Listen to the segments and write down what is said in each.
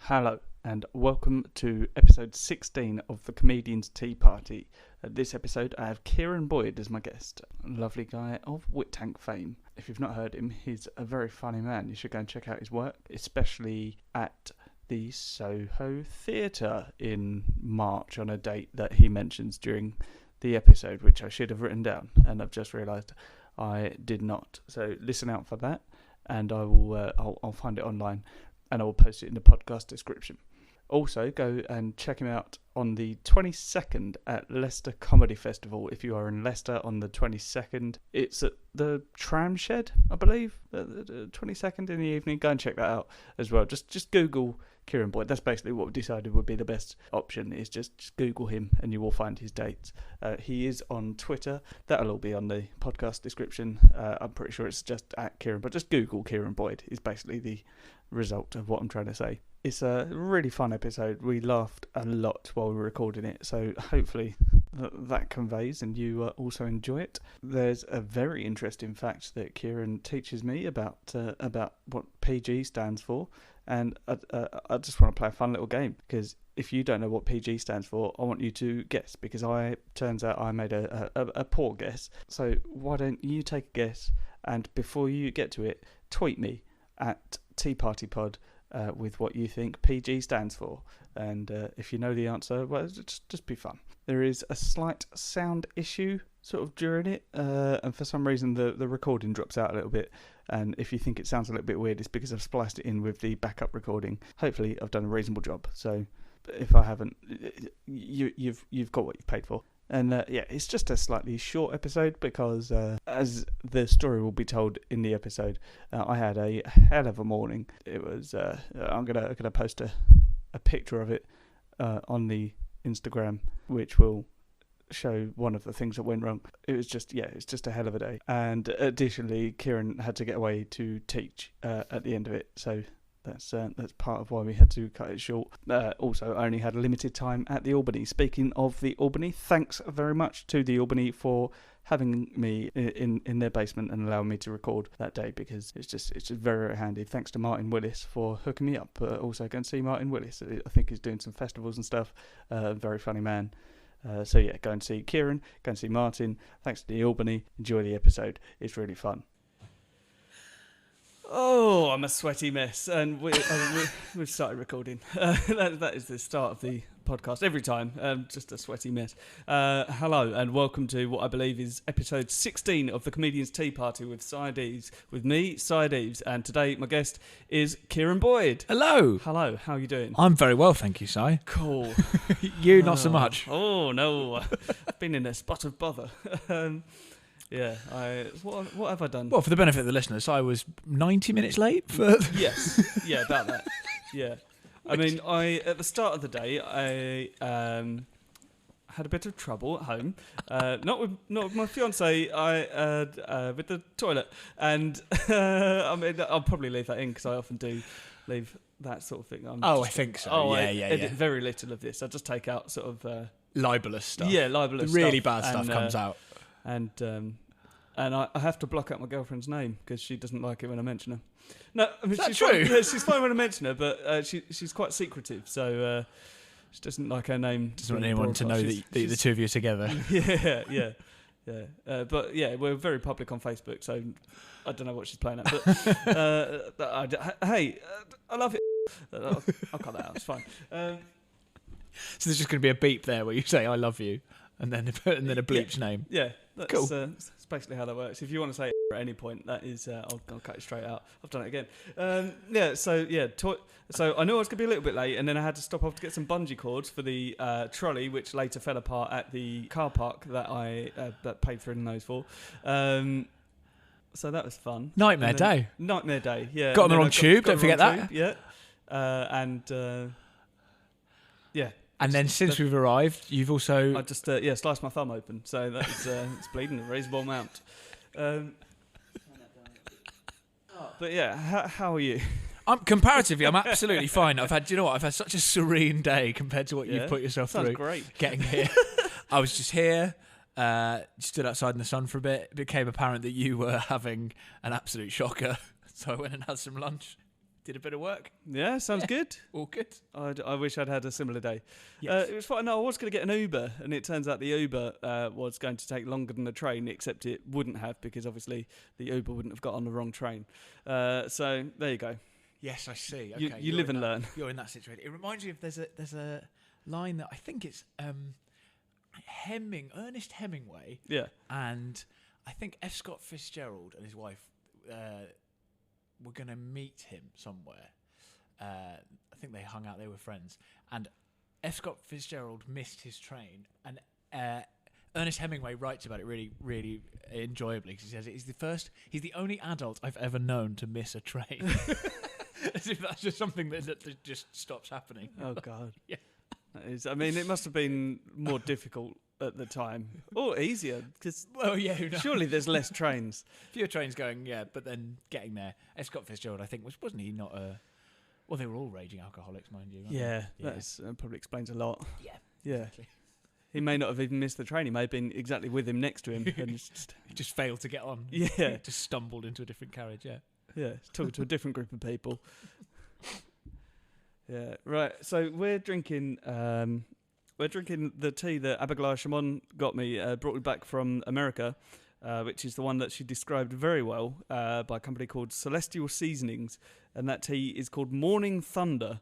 Hello and welcome to episode 16 of the Comedian's Tea Party. This episode I have Kieran Boyd as my guest, a lovely guy of Wit Tank fame. If you've not heard him, he's a very funny man. You should go and check out his work, especially at the Soho Theatre in March on a date that he mentions during the episode, which I should have written down and I've just realised I did not. So listen out for that, and I will I'll find it online and I will post it in the podcast description. Also, go and check him out on the 22nd at Leicester Comedy Festival. If you are in Leicester on the 22nd, it's at the Tram Shed, I believe, the 22nd in the evening. Go and check that out as well. Just Google Kieran Boyd. That's basically what we decided would be the best option, is just Google him and you will find his dates. He is on Twitter. That'll all be on the podcast description. I'm pretty sure it's just at Kieran, but just Google Kieran Boyd is basically the result of what I'm trying to say. It's a really fun episode. We laughed a lot while we were recording it, so hopefully that conveys and you also enjoy it. There's a very interesting fact that Kieran teaches me about what PG stands for, and I just want to play a fun little game, because if you don't know what PG stands for, I want you to guess, because turns out I made a poor guess. So why don't you take a guess, and before you get to it, tweet me at tpartypod with what you think PG stands for, and if you know the answer, well, just be fun. There is a slight sound issue sort of during it, and for some reason the recording drops out a little bit, and if you think it sounds a little bit weird, it's because I've spliced it in with the backup recording. Hopefully I've done a reasonable job, so if I haven't, you've got what you've paid for. And it's just a slightly short episode because, as the story will be told in the episode, I had a hell of a morning. It was. I'm gonna post a picture of it on the Instagram, which will show one of the things that went wrong. It's just a hell of a day. And additionally, Kieran had to get away to teach at the end of it, so that's part of why we had to cut it short. Also, I only had a limited time at the Albany. Speaking of the Albany, thanks very much to the Albany for having me in their basement and allowing me to record that day, because it's just very, very handy. Thanks to Martin Willis for hooking me up. Also, go and see Martin Willis. I think he's doing some festivals and stuff. Very funny man. So yeah, go and see Kieran, go and see Martin. Thanks to the Albany. Enjoy the episode. It's really fun. Oh, I'm a sweaty mess, and we've started recording. That is the start of the podcast every time, just a sweaty mess. Hello, and welcome to what I believe is episode 16 of the Comedian's Tea Party with Deaves, with me, Deaves, and today my guest is Kieran Boyd. Hello. Hello, how are you doing? I'm very well, thank you, Si. Cool. You, not so much. Oh, no. I've been in a spot of bother. Yeah, what have I done? Well, for the benefit of the listeners, I was 90 minutes late for... Yes, yeah, about that. Yeah. I mean, at the start of the day, I had a bit of trouble at home. Not with my fiancée, with the toilet. And, I mean, I'll probably leave that in, because I often do leave that sort of thing. I think so. I edit very little of this. I just take out sort of... libelous stuff. Yeah, libelous stuff. The really stuff, bad stuff comes out. And I have to block out my girlfriend's name because she doesn't like it when I mention her. No, I mean, she's true? Yeah, she's fine when I mention her, but she's quite secretive, so she doesn't like her name. Doesn't want anyone to know that the two of you are together. Yeah. But yeah, we're very public on Facebook, so I don't know what she's playing at. But hey, I love it. I'll cut that out. It's fine. So there's just going to be a beep there where you say "I love you," and then a bleep's name. Yeah, that's cool. That's basically how that works. If you want to say it at any point, that is, I'll cut it straight out. I've done it again. So I knew I was going to be a little bit late, and then I had to stop off to get some bungee cords for the trolley, which later fell apart at the car park that I paid for in those for. So that was fun. Nightmare day, yeah. Got on the wrong tube, don't forget that. Yeah. Yeah. And then since we've arrived, you've also... I just, sliced my thumb open, so that's it's bleeding a reasonable amount. But yeah, how are you? Comparatively, I'm absolutely fine. I've had such a serene day compared to what you've put yourself through. Great. Getting here. I was just here, stood outside in the sun for a bit. It became apparent that you were having an absolute shocker, so I went and had some lunch. Did a bit of work. Yeah, sounds good. All good. I wish I'd had a similar day. Yes. It was fine. No, I was going to get an Uber, and it turns out the Uber was going to take longer than the train, except it wouldn't have, because obviously the Uber wouldn't have got on the wrong train. So there you go. Yes, I see. Okay, You live and learn. You're in that situation. It reminds me of there's a line that I think it's Ernest Hemingway. Yeah. And I think F. Scott Fitzgerald and his wife were going to meet him somewhere. I think they hung out. They were friends. And F. Scott Fitzgerald missed his train. And Ernest Hemingway writes about it really, really enjoyably. Because he says he's the only adult I've ever known to miss a train. As if that's just something that just stops happening. Oh, God. Yeah. That is, I mean, it must have been more difficult at the time. Or easier, because surely there's less trains. Fewer trains going, yeah, but then getting there. F. Scott Fitzgerald, I think, wasn't he not a... Well, they were all raging alcoholics, mind you. Yeah, that probably explains a lot. Yeah. Yeah. Exactly. He may not have even missed the train. He may have been exactly with him next to him. And He just failed to get on. Yeah. Just stumbled into a different carriage, yeah. Yeah, talking to a different group of people. Yeah, right. So we're drinking the tea that Abigail Shimon got me, brought me back from America, which is the one that she described very well by a company called Celestial Seasonings, and that tea is called Morning Thunder,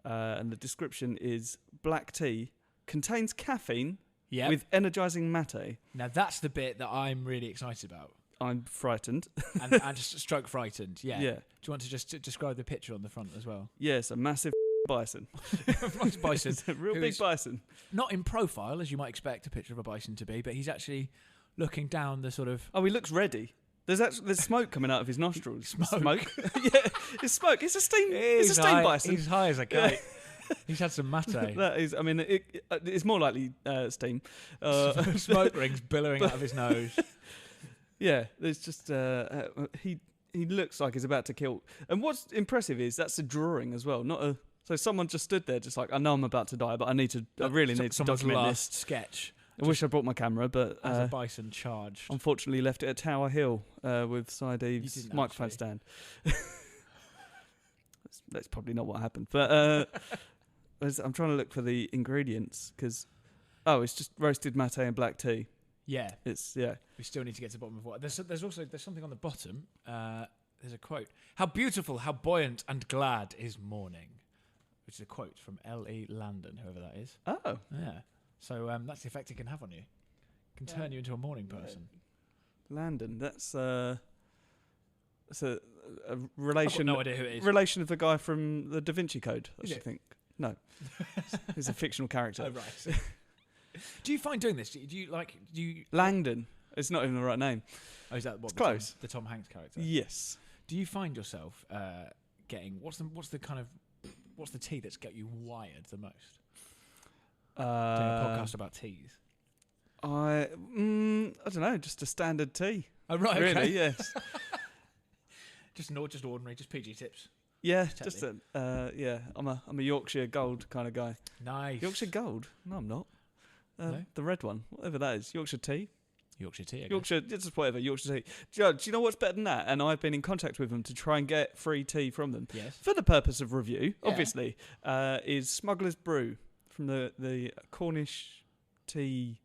and the description is black tea, contains caffeine with energizing mate. Now that's the bit that I'm really excited about. I'm frightened. and stroke frightened, yeah. Yeah. Do you want to just describe the picture on the front as well? Yes, a massive bison. Nice bison. It's a real big bison. Not in profile, as you might expect a picture of a bison to be, but he's actually looking down the sort of... Oh, he looks ready. There's smoke coming out of his nostrils. Smoke? Yeah, it's smoke. It's a steam bison. He's high as a kite. He's had some mate. That is, I mean, it's more likely steam. Smoke rings billowing out of his nose. Yeah, there's just he looks like he's about to kill. And what's impressive is that's a drawing as well, not a. So someone just stood there, just like, I know I'm about to die, but I really need to document last this sketch. I wish I brought my camera, but as a bison charged. Unfortunately, left it at Tower Hill with Deaves' microphone stand. That's probably not what happened, but I'm trying to look for the ingredients because it's just roasted mate and black tea. Yeah, we still need to get to the bottom of what. There's something on the bottom. There's a quote: "How beautiful, how buoyant and glad is morning," which is a quote from L.E. Landon, whoever that is. Oh, yeah. So that's the effect it can have on you. It can turn you into a morning person. Landon, that's a relation. I've got no idea who it is. Relation of the guy from the Da Vinci Code, I Is should it? think. No, he's a fictional character. Oh right. Do you find doing this? Do you Langdon. It's not even the right name. Oh, is that what? It's close. The Tom Hanks character. Yes. Do you find yourself getting what's the tea that's got you wired the most? Doing a podcast about teas. I don't know, just a standard tea. Oh right, really? Okay. Yes. just ordinary, just PG tips. Yeah, just I'm a Yorkshire Gold kind of guy. Nice. Yorkshire Gold? No, I'm not. No? The red one, whatever that is. Yorkshire tea. Yorkshire tea. I guess. Yorkshire, just whatever. Yorkshire tea. Do you know what's better than that? And I've been in contact with them to try and get free tea from them. Yes. For the purpose of review, Yeah. obviously, is Smuggler's Brew from the Cornish tea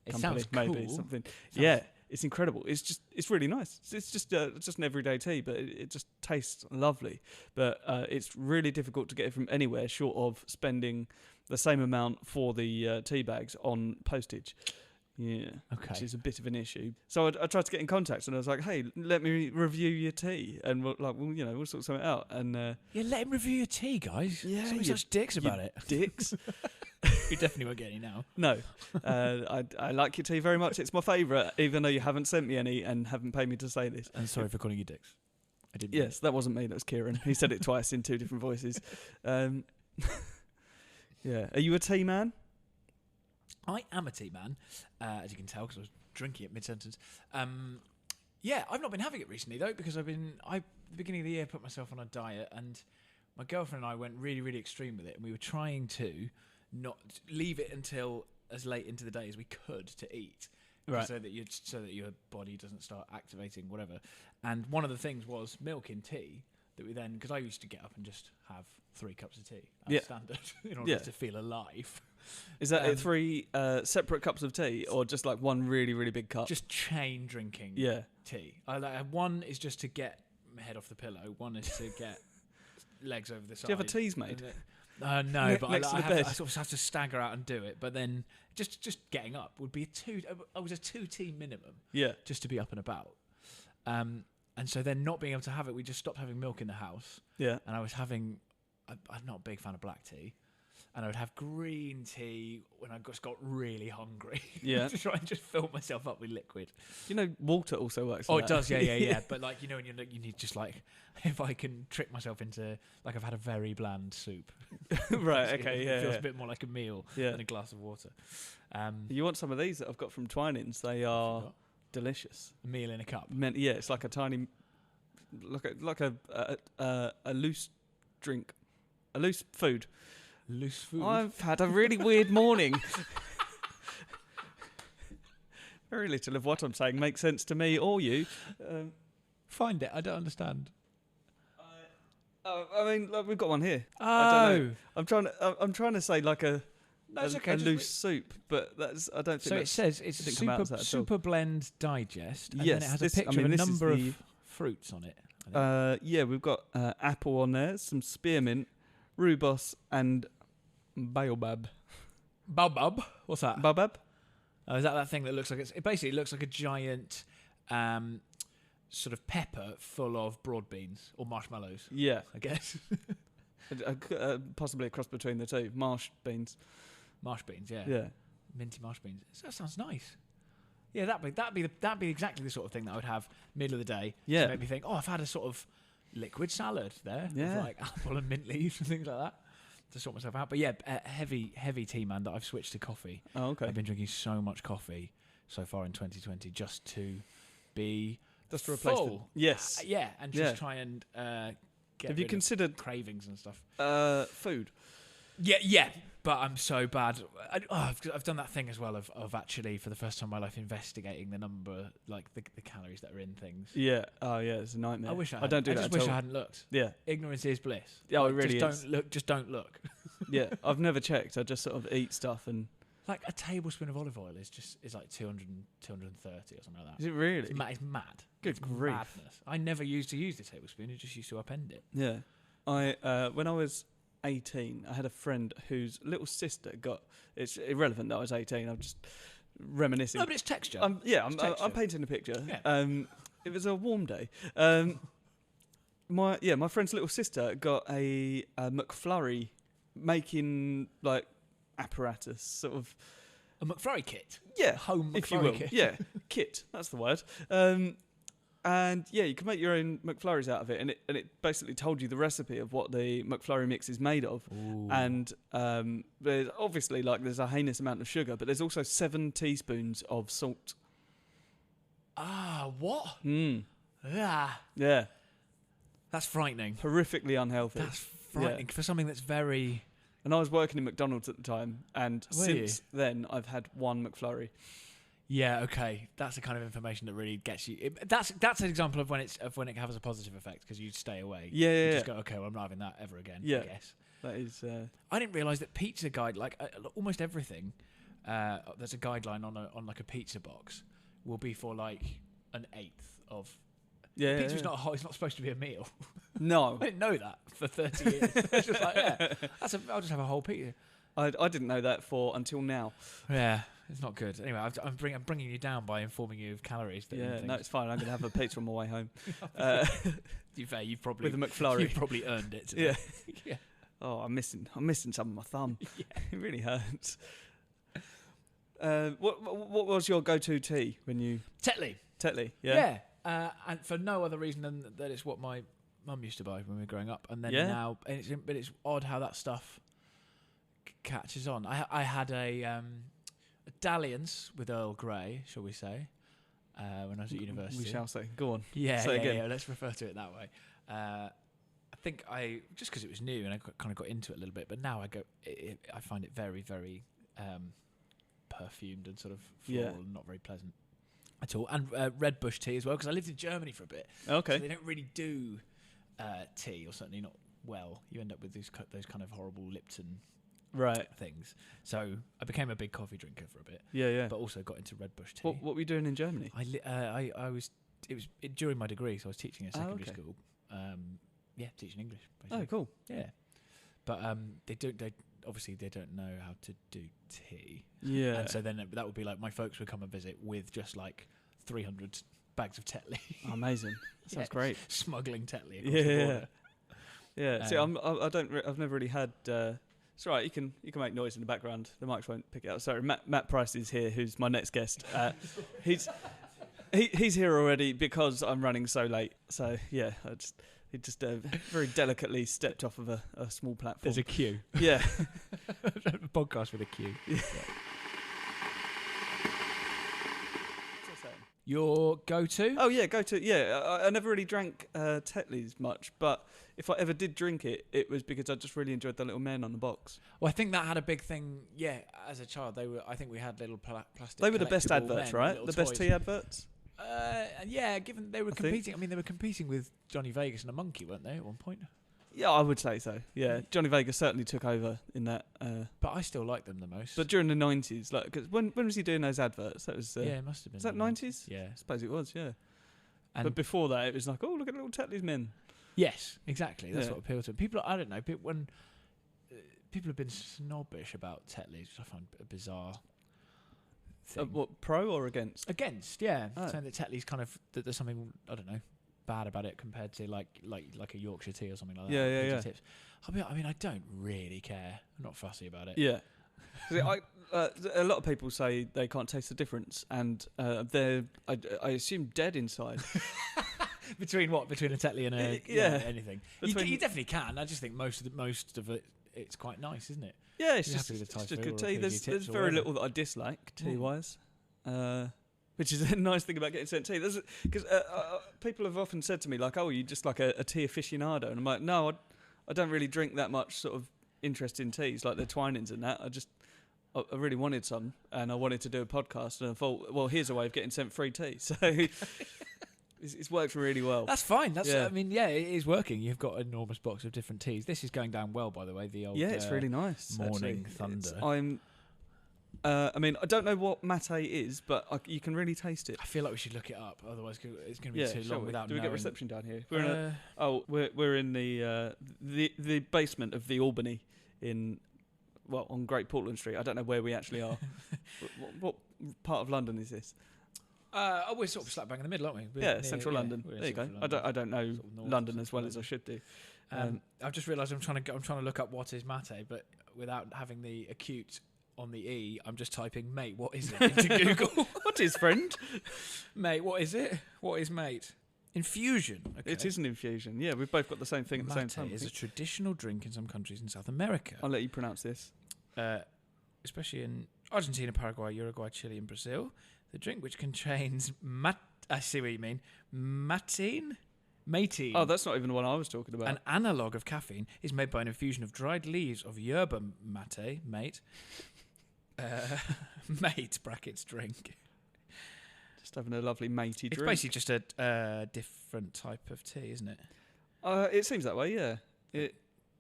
company, sounds cool. maybe something. Yeah, it's incredible. It's really nice. It's just an everyday tea, but it just tastes lovely. But it's really difficult to get it from anywhere short of spending the same amount for the tea bags on postage. Yeah, okay. Which is a bit of an issue. So I tried to get in contact, and I was like, "Hey, let me review your tea," and we'll sort something out. And let him review your tea, guys. Yeah, Don't be such dicks about it. Dicks. You definitely won't get any now. No, I like your tea very much. It's my favourite, even though you haven't sent me any and haven't paid me to say this. And sorry for calling you dicks. I didn't. Yes, that wasn't me. That was Kieran. He said it twice in two different voices. Yeah, are you a tea man? I am a tea man, as you can tell, because I was drinking it mid-sentence. Yeah, I've not been having it recently, though, because at the beginning of the year, put myself on a diet, and my girlfriend and I went really, really extreme with it, and we were trying to not leave it until as late into the day as we could to eat. Right. So that your body doesn't start activating whatever. And one of the things was milk in tea. that we then, because I used to get up and just have 3 cups of tea Yeah. as standard in order to feel alive. Is that 3 separate cups of tea, or just like one really, really big cup? Just chain drinking tea. One is just to get my head off the pillow. One is to get legs over the side. Do you have a teas made? No, but Next to the I bed. sort of have to stagger out and do it. But then just getting up would be I was a 2 tea minimum. Yeah. Just to be up and about. And so then not being able to have it, we just stopped having milk in the house. Yeah. And I was having, I'm not a big fan of black tea. And I would have green tea when I just got really hungry. Yeah. To try and just fill myself up with liquid. You know, water also works. Oh, like it that. does, yeah. But like, you know, when you need just like, if I can trick myself into, like, I've had a very bland soup. Right, okay, It yeah. feels a bit more like a meal than a glass of water. You want some of these that I've got from Twinings? They are delicious. A meal in a cup. Yeah, it's like a tiny, like a loose drink, a loose food. Loose food. I've had a really weird morning. Very little of what I'm saying makes sense to me or you. Find it. I don't understand. I mean, like, we've got one here. Oh. I don't know. I'm trying to say like a loose soup, but that's. I don't think. So it says it's super blend digest. And yes, then it has a picture of a number of fruits on it. Yeah, we've got apple on there, some spearmint, rhubarb, and baobab. Baobab? What's that? Baobab? Is that thing that looks like it basically looks like a giant sort of pepper full of broad beans or marshmallows? Yeah, I guess. Possibly a cross between the two. Marsh beans. Marsh beans, yeah. Yeah. Minty marsh beans. That sounds nice. Yeah, that'd be exactly the sort of thing that I would have middle of the day. Yeah. To make me think, oh, I've had a sort of liquid salad there. Yeah. With like apple and mint leaves and things like that. To sort myself out. But yeah, heavy tea, man, that I've switched to coffee. Oh, okay. I've been drinking so much coffee so far in 2020 just to be just to replace full. Yes. Yeah, and just try and get Have you considered cravings and stuff? Food? Yeah, but I'm so bad. I've done that thing as well of actually, for the first time in my life, investigating the number, like the calories that are in things. Yeah. Oh, yeah, it's a nightmare. I don't do that at all. I just wish I hadn't looked. Yeah. Ignorance is bliss. Yeah, it really is. Just don't look. Yeah, I've never checked. I just sort of eat stuff and... Like a tablespoon of olive oil is like 200, 230 or something like that. Is it really? It's mad. Good grief. Madness. I never used to use the tablespoon. I just used to upend it. Yeah. When I was 18, I had a friend whose little sister got... It's irrelevant that I was 18. I'm just reminiscing. No, but it's texture. I'm painting a picture. Yeah. It was a warm day. My friend's little sister got a McFlurry making like apparatus, sort of a McFlurry kit. Yeah, home McFlurry if you will. kit. Yeah, kit. That's the word. And yeah, you can make your own McFlurries out of it, and it basically told you the recipe of what the McFlurry mix is made of. Ooh. And there's obviously there's a heinous amount of sugar, but there's also 7 teaspoons of salt. Ah, what? Yeah, that's frightening. Horrifically unhealthy. That's frightening for something that's very. And I was working in McDonald's at the time, and since then I've had 1 McFlurry. Yeah, okay, that's the kind of information that really gets you. That's an example of when it has a positive effect because you stay away. Yeah, Just go, okay, well, I'm not having that ever again. Yeah, I guess that is. I didn't realise that Pizza Guide, like almost everything, there's a guideline on like a pizza box will be for like an eighth of. Yeah, pizza's not hot. It's not supposed to be a meal. No, I didn't know that for 30 years. It's just like, I'll just have a whole pizza. I didn't know that until now. Yeah, it's not good. Anyway, I'm bringing you down by informing you of calories. Yeah, no, it's fine. I'm going to have a pizza on my way home. To be fair, you've probably with a McFlurry. You've probably earned it today. Yeah. Oh, I'm missing some of my thumb. Yeah. It really hurts. What was your go-to tea when you Tetley? Yeah. And for no other reason than that it's what my mum used to buy when we were growing up, and then now, but it's odd how that stuff catches on. I had a dalliance with Earl Grey, shall we say, when I was at university. We shall say. Go on. Yeah, say again. Yeah. Let's refer to it that way. I think just because it was new and I kind of got into it a little bit, but now I find it very, very perfumed and sort of floral and not very pleasant at all. And red bush tea as well, because I lived in Germany for a bit. Okay. So they don't really do tea, or certainly not well. You end up with those kind of horrible Lipton things. So I became a big coffee drinker for a bit. Yeah. But also got into Red Bush tea. What were you doing in Germany? I was during my degree, so I was teaching at secondary school. Teaching English. Basically. Oh, cool. Yeah, but they obviously don't know how to do tea. Yeah, and so then that would be like my folks would come and visit with just like 300 bags of Tetley. Oh, amazing. Sounds great. Smuggling Tetley across the border. Yeah. See, I've never really had. It's all right. You can make noise in the background. The mics won't pick it up. Sorry, Matt Price is here, who's my next guest. He's here already because I'm running so late. So yeah, he just very delicately stepped off of a small platform. There's a queue. Yeah, podcast with a queue. Yeah. Your go-to? Oh yeah, go-to. Yeah, I never really drank Tetley's much, but if I ever did drink it, it was because I just really enjoyed the little men on the box. Well, I think that had a big thing. Yeah, as a child, I think we had little plastic. They were the best adverts, right? The best tea adverts. Yeah, given they were competing. I mean, they were competing with Johnny Vegas and a monkey, weren't they, at one point? Yeah, I would say so. Yeah, Johnny Vegas certainly took over in that. But I still like them the most. But during the 90s, like, cause when was he doing those adverts? That was it must have been. Was that 90s? Yeah, I suppose it was. Yeah. And but before that, it was like, oh, look at little Tetley's men. Yes, exactly. That's what appealed to them. People. I don't know. When people have been snobbish about Tetley's, which I find a bizarre thing. What, pro or against? Against, yeah. Oh. Saying that Tetley's kind of that there's something, I don't know, bad about it compared to like a Yorkshire tea or something like that. Yeah. Tips. I mean, I don't really care. I'm not fussy about it. Yeah. See, a lot of people say they can't taste the difference, and they're, I assume, dead inside. Between what? Between a Tetley and anything. You definitely can. I just think most of it, it's quite nice, isn't it? Yeah, it's just good tea. There's very little that I dislike tea-wise. Which is a nice thing about getting sent tea. Because people have often said to me, like, oh, you're just like a tea aficionado. And I'm like, no, I don't really drink that much sort of interest in teas, like the Twinings and that. I really wanted some, and I wanted to do a podcast, and I thought, well, here's a way of getting sent free tea. So it's worked really well. That's fine. I mean, yeah, it is working. You've got an enormous box of different teas. This is going down well, by the way. The old it's really nice. Morning Thunder. I mean, I don't know what mate is, but you can really taste it. I feel like we should look it up, otherwise it's going to be too long without knowing. Do we get reception down here? We're in the basement of the Albany on Great Portland Street. I don't know where we actually are. what part of London is this? We're sort of slap bang in the middle, aren't we? Central London. There you go. I don't know sort of London as well as I should do. I've just realised I'm trying to look up what is mate, but without having the acute on the E, I'm just typing mate, what is it into Google. What is friend? Mate, what is it? What is mate? Infusion. Okay. It is an infusion. Yeah, we've both got the same thing at the same time. Mate is a traditional drink in some countries in South America. I'll let you pronounce this. Especially in Argentina, Paraguay, Uruguay, Chile and Brazil. The drink, which contains I see what you mean. Matine. Oh, that's not even the one I was talking about. An analogue of caffeine is made by an infusion of dried leaves of yerba mate. Mate, brackets, drink. Just having a lovely matey drink. It's basically just a different type of tea, isn't it? It seems that way, yeah. It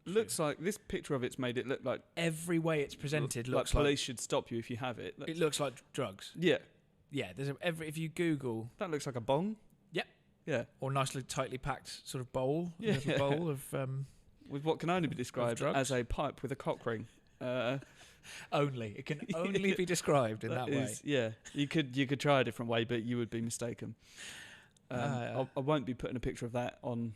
looks like, this picture of it's made it look like... Every way it's presented looks like... police should stop you if you have it. It looks like drugs. Yeah. Yeah, if you Google... That looks like a bong. Yep. Yeah. Or a nicely tightly packed sort of bowl. Yeah. A bowl of... with what can only be described as a pipe with a cock ring. It can only be described in that way. Yeah, you could try a different way, but you would be mistaken. I won't be putting a picture of that on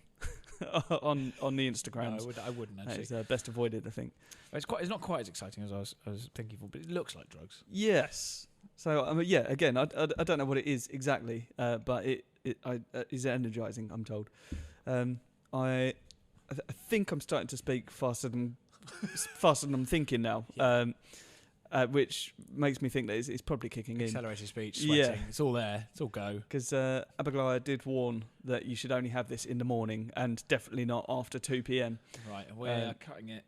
the Instagram. No, I wouldn't actually. It's best avoided, I think. It's not quite as exciting as I was thinking for, but it looks like drugs. Yes. So again, I don't know what it is exactly, but it is energizing, I'm told. I think I'm starting to speak faster than I'm thinking now, which makes me think that it's probably kicking in. Accelerated speech, sweating, yeah. It's all there, it's all go. Because Abigail did warn that you should only have this in the morning and definitely not after 2 p.m. Right, and we're cutting it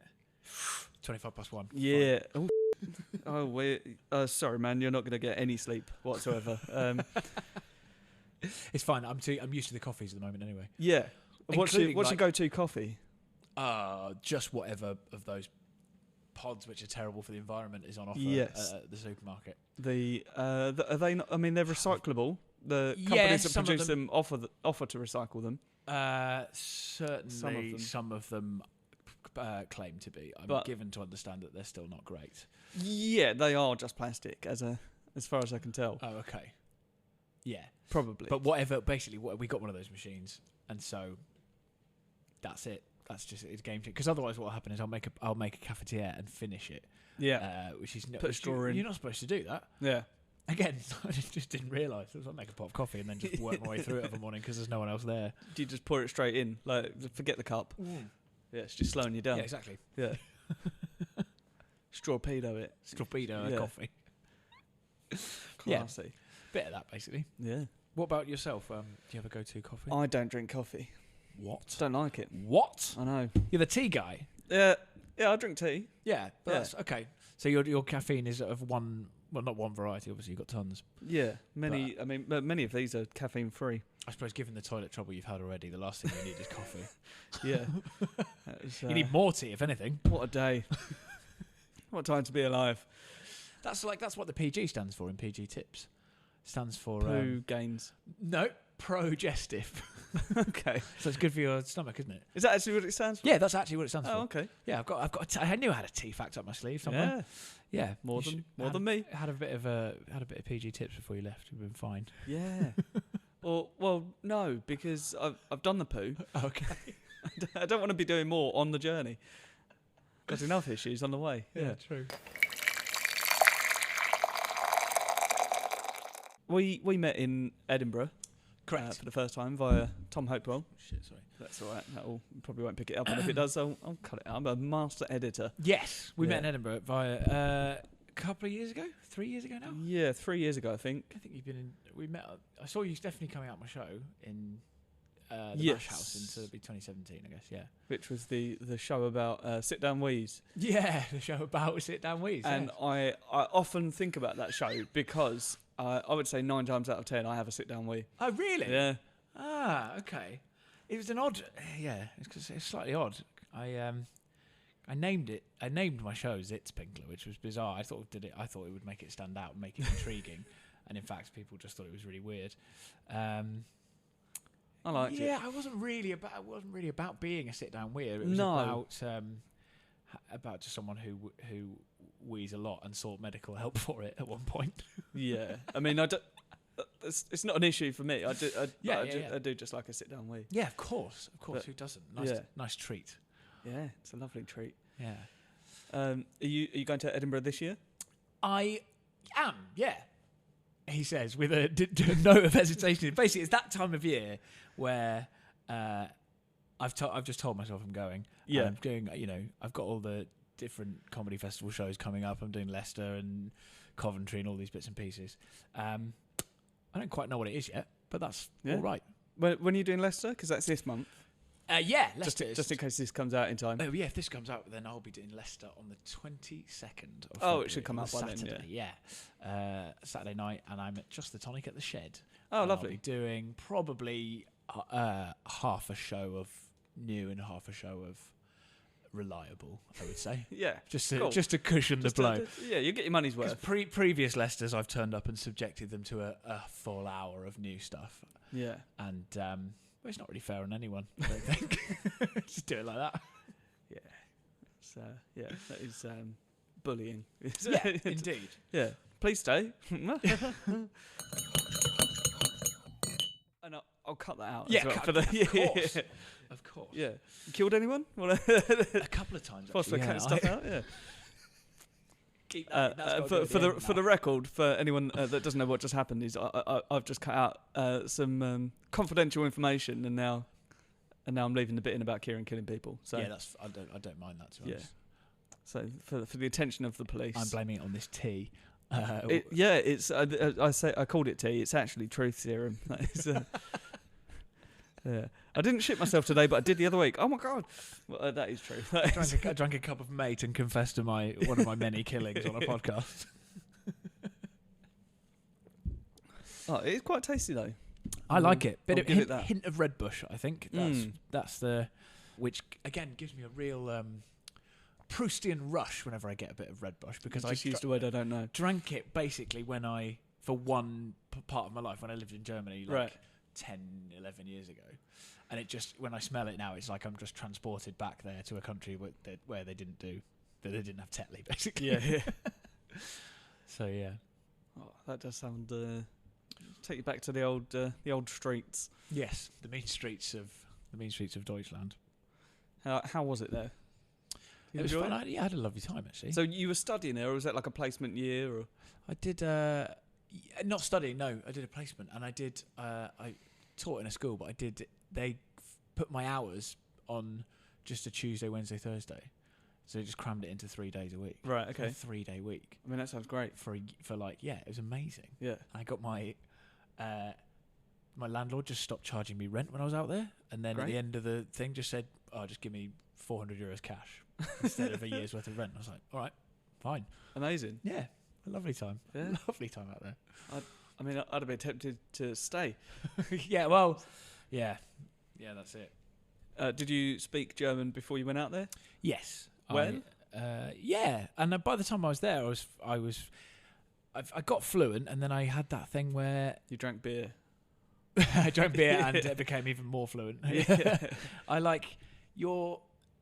1. Yeah. Sorry, man, you're not going to get any sleep whatsoever. It's fine. I'm used to the coffees at the moment anyway. Yeah. What's your go-to coffee? Just whatever of those pods which are terrible for the environment is on offer at the supermarket. Are they not, I mean, they're recyclable. The companies that produce them offer to recycle them. Certainly, some of them claim to be. I'm given to understand that they're still not great. Yeah, they are just plastic, as far as I can tell. Oh, okay. Yeah, probably. But whatever. Basically, we got one of those machines, and so that's it. That's just it's game changer. Because otherwise, what will happen is I'll make a cafetiere and finish it. Yeah. Which is put a straw in. You're not supposed to do that. Yeah. Again, I just didn't realise. I'll make a pot of coffee and then just work my way through it every morning because there's no one else there. Do you just pour it straight in? Like, forget the cup. Yeah, it's just slowing you down. Yeah, exactly. Yeah. Strawpedo it. Strawpedo coffee. Classy. Yeah. Bit of that, basically. Yeah. What about yourself? Do you have a go-to coffee? I don't drink coffee. What? Don't like it. What? I know. You're the tea guy? Yeah, I drink tea. Yeah, but that's okay. So your caffeine is of one... Well, not one variety, obviously. You've got tons. Yeah, many. I mean, many of these are caffeine-free. I suppose, given the toilet trouble you've had already, the last thing you need is coffee. Yeah. You need more tea, if anything. What a day. What time to be alive. That's what the PG stands for in PG Tips. Stands for... Poo gains. No, progestive. Okay. So it's good for your stomach, isn't it? Is that actually what it stands for? Yeah, that's actually what it stands for. Oh, okay. Yeah, I knew I had a tea fact up my sleeve somewhere. Yeah. More than me. Had a bit of PG Tips before you left. You've been fine. Yeah. well, no, because I've done the poo. Okay. I don't want to be doing more on the journey. Got enough issues on the way. Yeah, true. We met in Edinburgh. Correct. For the first time via Tom Hopewell. Shit, sorry. That's all right. Probably won't pick it up, and if it does, I'll cut it out. I'm a master editor. Yes, we met in Edinburgh via a couple of years ago, 3 years ago now. Yeah, 3 years ago, I think. I think you've been in. We met. I saw you definitely coming out my show in the Mash House in 2017, I guess. Yeah, which was the show about sit down wheeze. Yeah, the show about sit down wheeze. And I often think about that show because I would say 9 times out of 10 I have a sit down wee. Oh, really? Yeah. Ah, okay. It was an odd. Yeah, it's slightly odd. I named my show Zitz Pinkler, which was bizarre. I thought it would make it stand out and make it intriguing, and in fact, people just thought it was really weird. I liked it. Yeah, it wasn't really about being a sit down weir. It was about just someone who wheezed a lot and sought medical help for it at one point. Yeah, I mean, it's not an issue for me. I do just like a sit down wee. Yeah, of course. But who doesn't? Nice treat. Yeah, it's a lovely treat. Yeah. Are you going to Edinburgh this year? I am. Yeah. He says with a note of hesitation. Basically, it's that time of year where I've just told myself I'm going. Yeah. I'm doing. I've got all the different comedy festival shows coming up. I'm doing Leicester and Coventry and all these bits and pieces. I don't quite know what it is yet, but that's all right. When are you doing Leicester? Because that's this month. Leicester. Just in case this comes out in time. Oh, yeah, if this comes out, then I'll be doing Leicester on the 22nd of February. It should come out by Saturday, then, yeah. Saturday night, and I'm at Just the Tonic at the Shed. Oh, lovely. I'll be doing probably half a show of new and half a show of reliable, I would say. Yeah. Just to cushion the blow. You get your money's worth. Previous Leicesters, I've turned up and subjected them to a full hour of new stuff. Yeah. And it's not really fair on anyone, I don't think. Just do it like that. Yeah. That is bullying. Yeah, indeed. Yeah. Please stay. And I'll cut that out. Yeah, as well of course. Yeah. You killed anyone? A couple of times. Possibly cut stuff out. Yeah. Keep that. For the record, for anyone that doesn't know what just happened, is I've just cut out some confidential information, and now I'm leaving the bit in about Kieran killing people. So yeah, I don't mind that. To be honest. So for the attention of the police, I'm blaming it on this tea. It's I called it tea. It's actually truth serum. Yeah, I didn't shit myself today, but I did the other week. Oh my god, well, that is true. I drank a cup of mate and confessed to one of my many killings on a podcast. Oh, it's quite tasty though. I like it. Bit I'll of give it that. hint of red bush, I think. That's the, which again gives me a real Proustian rush whenever I get a bit of red bush, because I just used a word I don't know. drank it basically when for one part of my life when I lived in Germany, like 10, 11 years ago. And it just, when I smell it now, it's like I'm just transported back there to a country where they didn't have Tetley, basically. Yeah. So yeah. Oh, that does sound take you back to the old streets. Yes, the mean streets of Deutschland. How was it there? It was fun. I had a lovely time, actually. So you were studying there, or was that like a placement year? Or I did not studying. No, I did a placement, and I did. I taught in a school, but they put my hours on just a Tuesday, Wednesday, Thursday. So they just crammed it into 3 days a week. Right. Okay. A 3-day week. I mean, that sounds great. For it was amazing. Yeah. I got my landlord just stopped charging me rent when I was out there, and then at the end of the thing just said, "Oh, just give me €400 cash instead of a year's worth of rent." I was like, "All right, fine." Amazing. Yeah, a lovely time. Yeah. Lovely time out there. I mean, I'd have been tempted to stay. Yeah. Well. Yeah. Yeah. That's it. Did you speak German before you went out there? Yes. When? Yeah, and by the time I was there, I got fluent, and then I had that thing where You drank beer. I drank beer and it became even more fluent. Yeah. I like your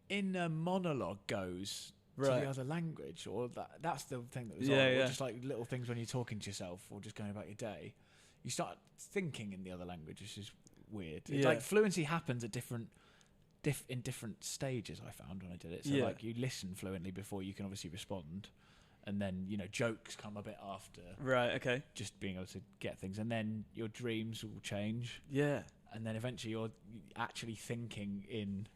inner monologue goes to the other language, or that's the thing that was on. Or just like little things when you're talking to yourself or just going about your day, you start thinking in the other language, which is weird. It's like fluency happens at in different stages. I found when I did it, so like you listen fluently before you can obviously respond, and then jokes come a bit after. Right. Okay. Just being able to get things, and then your dreams will change. Yeah. And then eventually you're actually thinking in.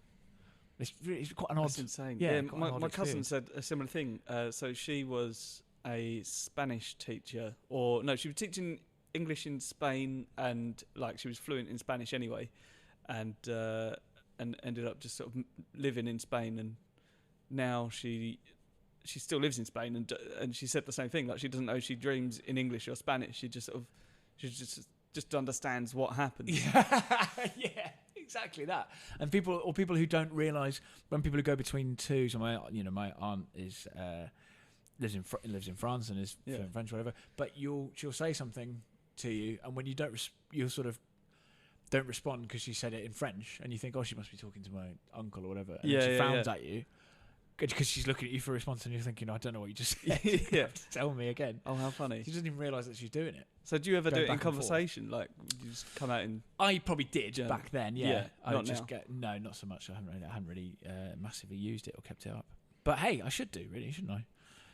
It's quite an odd. That's insane. Yeah. My cousin said a similar thing. So she was a Spanish teacher, or no, she was teaching English in Spain, and like she was fluent in Spanish anyway, and ended up just sort of living in Spain, and now she still lives in Spain, and she said the same thing. Like she doesn't know if she dreams in English or Spanish. She just understands what happens. Yeah, exactly that. And people who don't realise, when people who go between two. So my aunt is lives in France and is fluent French, whatever. But she'll say something to you, and when you you sort of don't respond because she said it in French, and you think, oh, she must be talking to my uncle or whatever. And she frowns at you because she's looking at you for a response, and you're thinking, I don't know what you just said. You have to tell me again. Oh, how funny. She doesn't even realise that she's doing it. So do you ever do it in conversation? Like, you just come out in... I probably did German. Back then, yeah. I not just now. No, not so much. I haven't really massively used it or kept it up. But hey, I should do, really, shouldn't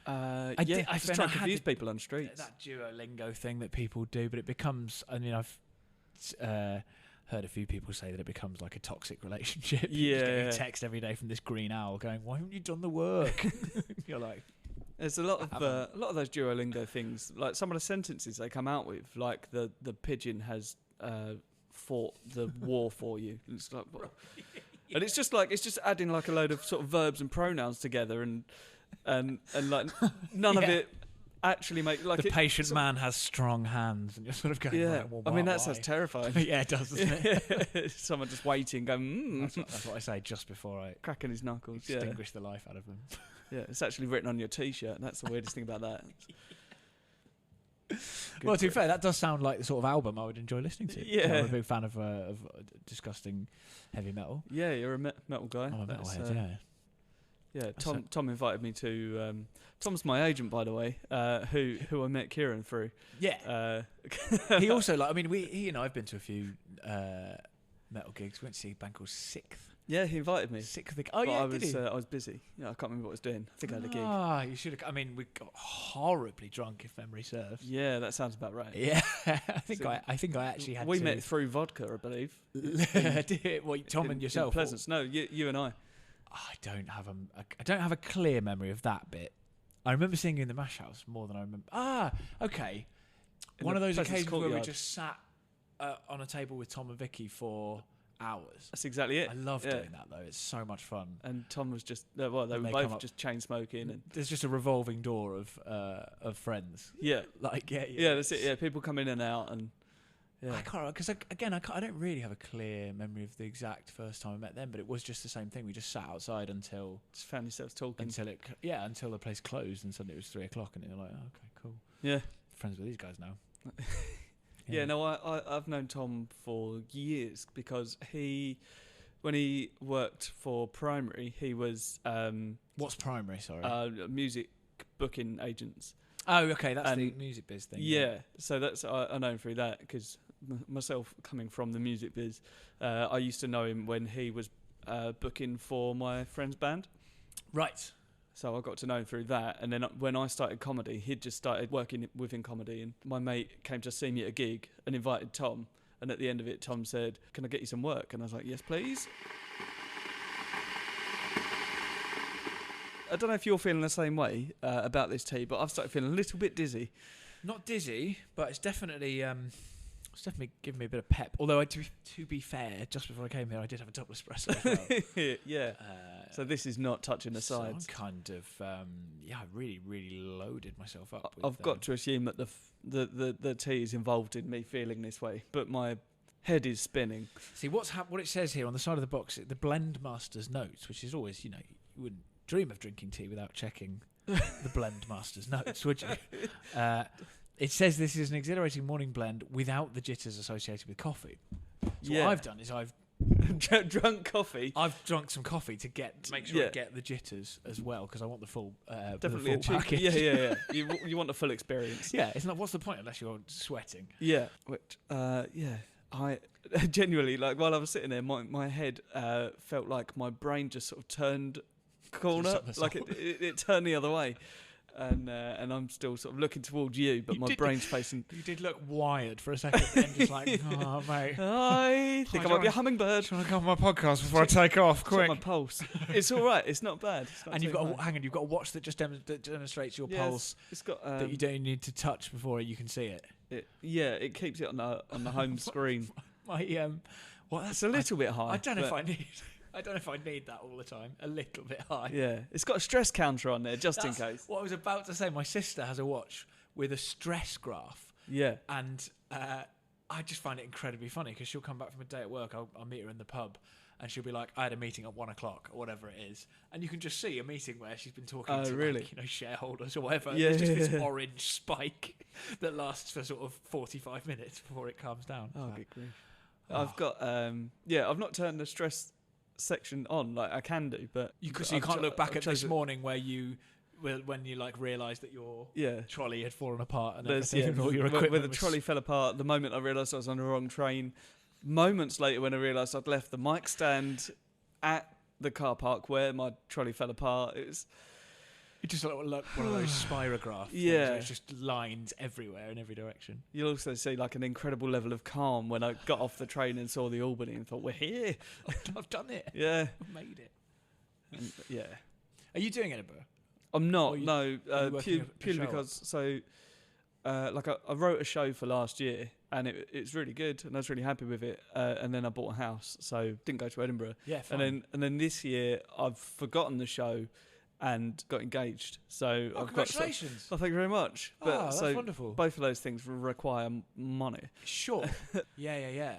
I? I just try and confuse people on the streets. That Duolingo thing that people do, but it becomes... I mean, I've... heard a few people say that it becomes like a toxic relationship. Yeah. Just getting a text every day from this green owl going, "Why haven't you done the work?" You're like, there's a lot of those Duolingo things. Like some of the sentences they come out with, like the pigeon has fought the war for you. And it's like, and it's just adding like a load of sort of verbs and pronouns together, and like none of it actually make like the patient man has strong hands, and you're sort of going, right, well, I mean that sounds terrifying. Yeah, it does, doesn't it? Someone just waiting, going, That's what I say just before I cracking his knuckles, extinguish the life out of them. Yeah, it's actually written on your T-shirt. That's the weirdest thing about that. Well, to be fair, that does sound like the sort of album I would enjoy listening to. Yeah. I'm a big fan of disgusting heavy metal. Yeah, you're a metal guy. I'm a metalhead, yeah. Yeah, Tom invited me to. Tom's my agent, by the way, who I met Kieran through. Yeah. He also he and I've been to a few metal gigs. We went to see a band called Sixth. Yeah, he invited me. Sixth. Oh yeah, did he? I was busy. Yeah, I can't remember what I was doing. I think I had a gig. Ah, you should have. I mean, we got horribly drunk, if memory serves. Yeah, that sounds about right. Yeah, I think I actually had. We met through vodka, I believe. Tom and yourself. In Pleasance. No, you and I. I don't have a clear memory of that bit. I remember seeing you in the Mash House more than I remember. Ah, okay. One of those occasions where we just sat on a table with Tom and Vicky for hours. That's exactly it. I love doing that though. It's so much fun. And Tom was just they were both just chain smoking, and there's just a revolving door of friends. Yeah, like yeah. That's it. Yeah, people come in and out, and Yeah. I can't, because again, I don't really have a clear memory of the exact first time I met them, but it was just the same thing. We just sat outside until Just found yourselves talking. until the place closed, and suddenly it was 3 o'clock, and you're like, oh, okay, cool. Yeah. Friends with these guys now. Yeah, no, I've known Tom for years because when he worked for Primary, he was What's Primary? Sorry. Music booking agents. Oh, okay, that's the music biz thing. Yeah, so that's I know him through that because myself coming from the music biz, I used to know him when he was booking for my friend's band. Right. So I got to know him through that, and then when I started comedy, he'd just started working within comedy, and my mate came to see me at a gig and invited Tom, and at the end of it, Tom said, "Can I get you some work?" And I was like, "Yes, please." I don't know if you're feeling the same way about this tea, but I've started feeling a little bit dizzy. Not dizzy, but it's definitely giving me a bit of pep. Although, to be fair, just before I came here, I did have a double espresso as well. Yeah. So this is not touching the sides. So I'm kind of, I really, really loaded myself up. I've got to assume that the tea is involved in me feeling this way, but my head is spinning. See, what it says here on the side of the box, the blend master's notes, which is always, you wouldn't dream of drinking tea without checking the blend master's notes, would you? It says this is an exhilarating morning blend without the jitters associated with coffee. So what I've done is I've drunk coffee. I've drunk some coffee to make sure I get the jitters as well, because I want the full definitely the full package. Yeah. You want the full experience. Yeah, it's not. What's the point unless you're sweating? Yeah, which I genuinely, like, while I was sitting there, my head felt like my brain just sort of turned corner, like it turned the other way. And I'm still sort of looking towards you, but my brain's facing... You did look wired for a second, and just like, oh, mate. I think I might be a hummingbird. Trying to go on my podcast before I take off, quick. My pulse. It's all right. It's not bad. And you've got you've got a watch that just demonstrates your pulse. It's got that you don't need to touch before you can see it. It keeps it on the home screen. It's a little bit high. I don't know if I need that all the time. A little bit high. Yeah, it's got a stress counter on there just in case. What I was about to say. My sister has a watch with a stress graph. Yeah. And I just find it incredibly funny because she'll come back from a day at work. I'll meet her in the pub, and she'll be like, "I had a meeting at 1 o'clock or whatever it is," and you can just see a meeting where she's been talking to really? Shareholders or whatever. Yeah, There's just this orange spike that lasts for sort of 45 minutes before it calms down. Oh, good grief. I've got I've not turned the stress section on, like I can do, but you can't look back at this morning when you like realised that your trolley had fallen apart and everything, and all your equipment. When the trolley fell apart, the moment I realised I was on the wrong train. Moments later, when I realised I'd left the mic stand at the car park where my trolley fell apart, it just like one of those spirographs. Yeah, it's just lines everywhere in every direction. You'll also see like an incredible level of calm when I got off the train and saw the Albany and thought, "We're here. I've done it. Yeah, I've made it." And, Are you doing Edinburgh? I'm not. Purely because I wrote a show for last year and it's really good and I was really happy with it. And then I bought a house, so didn't go to Edinburgh. Yeah, fine. And then this year I've forgotten the show and got engaged. So congratulations! Thank you very much. But that's wonderful. Both of those things require money. Sure. Yeah.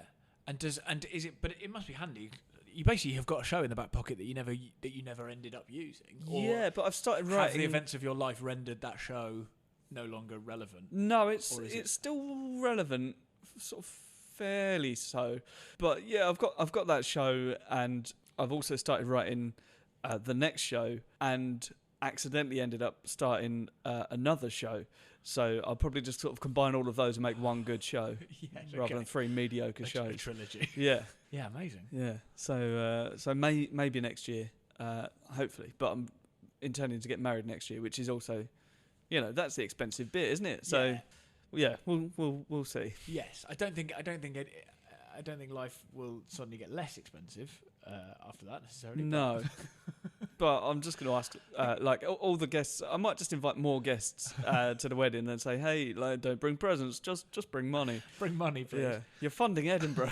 And is it? But it must be handy. You basically have got a show in the back pocket that you never ended up using. Or but I've started writing. Have the events of your life rendered that show no longer relevant? No, it's still relevant, sort of fairly so. But yeah, I've got that show, and I've also started writing the next show, and accidentally ended up starting another show. So I'll probably just sort of combine all of those and make one good show, rather than three mediocre shows. A trilogy. Yeah. Yeah, amazing. Yeah. So maybe next year, hopefully. But I'm intending to get married next year, which is also, that's the expensive bit, isn't it? So yeah, we'll see. Yes, I don't think life will suddenly get less expensive after that necessarily. No. But I'm just going to ask, all the guests. I might just invite more guests to the wedding and say, "Hey, don't bring presents, just bring money. Bring money, please." Yeah, you're funding Edinburgh.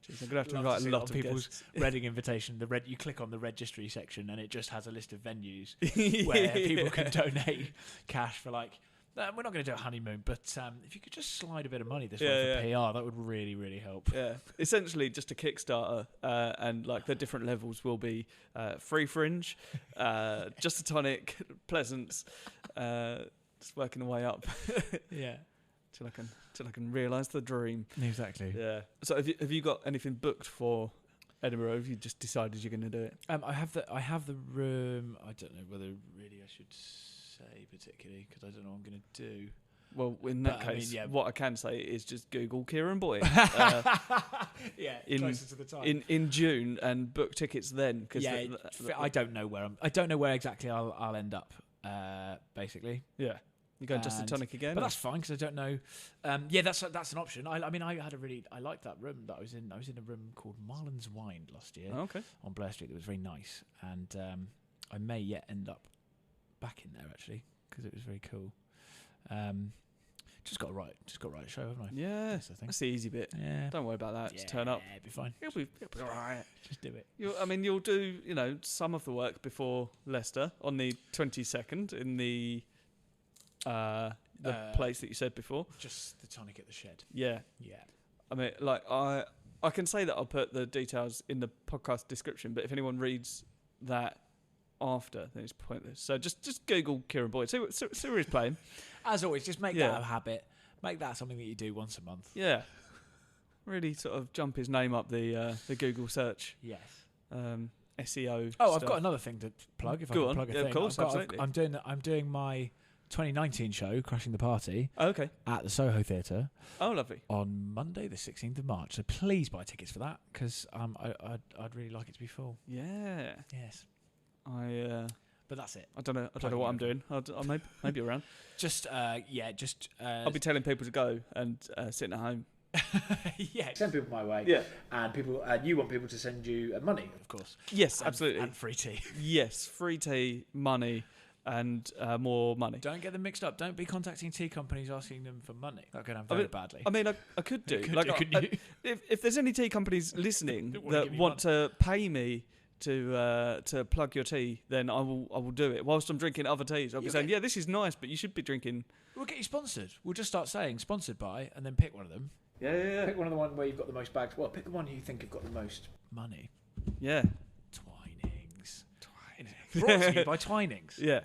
Jeez, I'm going to have to invite a lot of people's guests. wedding invitation. You click on the registry section and it just has a list of venues where people can donate cash for We're not going to do a honeymoon, but if you could just slide a bit of money this way for PR, that would really, really help. Yeah, essentially just a Kickstarter, and like the different levels will be free fringe, just a tonic, Pleasance, just working the way up. Yeah, till I can realise the dream. Exactly. Yeah. So have you got anything booked for Edinburgh? Have you just decided you're going to do it? I have the room. I don't know whether really I should say particularly because I don't know what I'm going to do. Well, in that case, what I can say is just Google Kieran Boyd. Closer to the time. In June and book tickets then. Cause I don't know where I don't know where exactly I'll end up. Basically. Yeah. You going just a tonic again? But that's fine because I don't know. That's an option. I liked that room that I was in. I was in a room called Marlon's Wine last year. Oh, okay. On Blair Street. It was very nice, and I may yet end up back in there actually because it was very cool. Just got to write a show, haven't I? Yeah, that's the easy bit. Yeah, don't worry about that. Just turn up. It'll be fine. It'll be all right. Just do it. You'll do some of the work before Leicester on the 22nd in the place that you said before. Just the tonic at the shed. Yeah. Yeah. I mean, like I can say that I'll put the details in the podcast description, but if anyone reads that after, then it's pointless. So just Google Kieran Boyd. See where he's playing. As always, just make that a habit. Make that something that you do once a month. Yeah. Really sort of jump his name up the Google search. Yes. SEO. Oh, stuff. I've got another thing to plug. If Go I can on. plug a thing. Of course, absolutely. I'm doing my 2019 show, Crashing the Party. Okay. At the Soho Theatre. Oh, lovely. On Monday, the 16th of March. So please buy tickets for that because I'd really like it to be full. Yeah. Yes. But that's it. I don't know what I'm doing. I'll maybe around. I'll be telling people to go and sitting at home. Send people my way. Yeah, and people. You want people to send you money, of course. Yes, absolutely. And free tea. Yes, free tea, money, and more money. Don't get them mixed up. Don't be contacting tea companies asking them for money. That could end very badly. I mean, I could do. Couldn't you? If there's any tea companies listening that want to pay me to plug your tea, then I will do it. Whilst I'm drinking other teas, I'll be saying, this is nice, but you should be drinking. We'll get you sponsored. We'll just start saying sponsored by, and then pick one of them. Yeah. Pick one of the one where you've got the most bags. Well, pick the one you think you've got the most money. Yeah. Twinings. Brought to you by Twinings. Yeah.